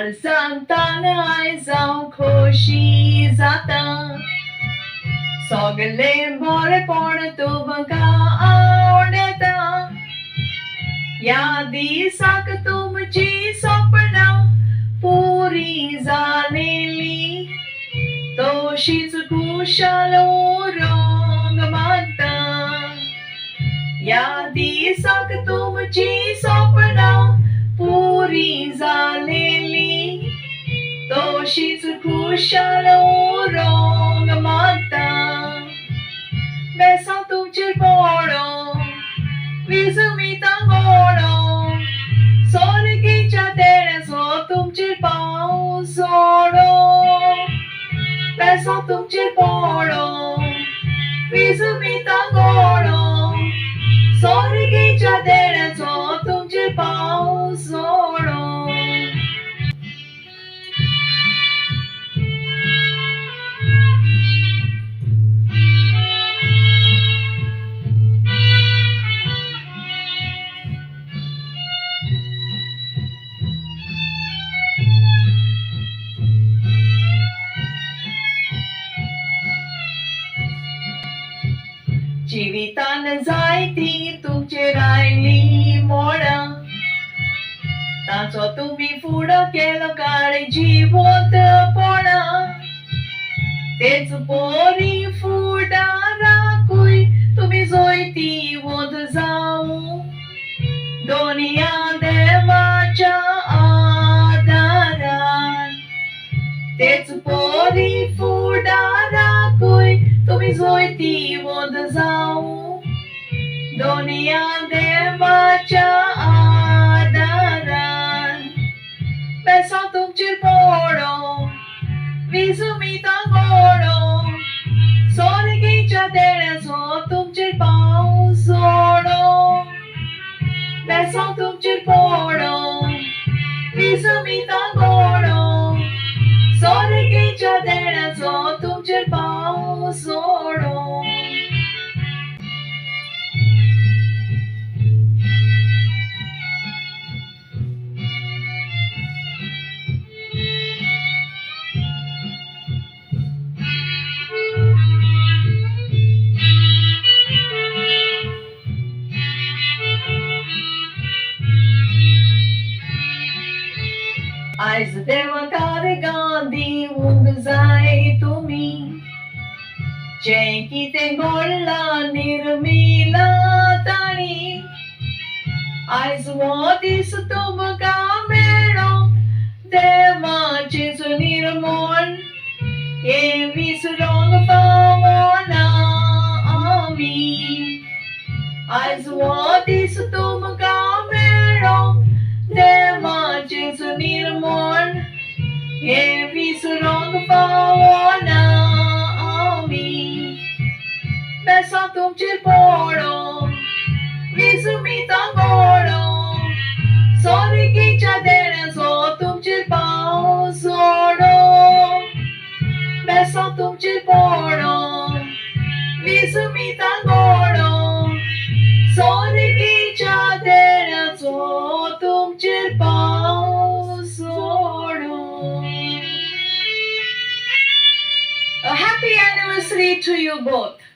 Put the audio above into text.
लाड सांगताना आयजाव खोशी जाता सगळे बरेपण तुमका आवडता या दिसाक तुमची स्वप्न पुरी जालेली तशीच खुशाल रंग मागता या दिसाक तुमची स्वप्न पुरी जालेली तशीच खुशाल रंग मागता बेसा तुमचे पडो विजमिता गोडो सोरगीच्या तेण्याचो तुमचे पाव सोडो बेसा तुमचे पडो विजमिता गोडो सोरगीच्या तेण्याचो तुमचे पाव सोडो जिवितान जायती तुमचे रायली मोडा ताचो तुम्ही फुडो केलो काळजी बोतपणा तेच पोरी फुडाराकूय तुम्ही जोयती वोद जाऊ दोनिया देवाच्या आदारान तेच पोरी फुडाराकूय तुम्ही जोयती वोद जाऊ दोनिया देवाच्या आदारान बेसा तुमचेर पडो विजमिता गोडो सोरगीच्या देण्याचो तुमचेर पाव सोडो बेसा तुमचेर पडो विजमिता गोडो सोरगीच्या देण्याचो तुमचेर पाव सोडो आयज देवाकार गांधी उंग जाय तुम्ही जे कितें घडला निर्मिला ताणी आयज हो दीस तुमका मेळो देवाचेच निर्मळ हे विसरूंक फावना आमी आयज हो दीस तुमका मेळो देवाचेच निर्मळ हे विसरूंक फावना आमी बेसा तुमचेर पडो विजमिता गोडो सोरगीच्या देण्याचो तुमचेर पाव सोडो बेसा तुमचेर पडो विजमिता गोडो सोरगीच्या देण्याचो तुमचेर पाव सोडो. A happy anniversary to you both.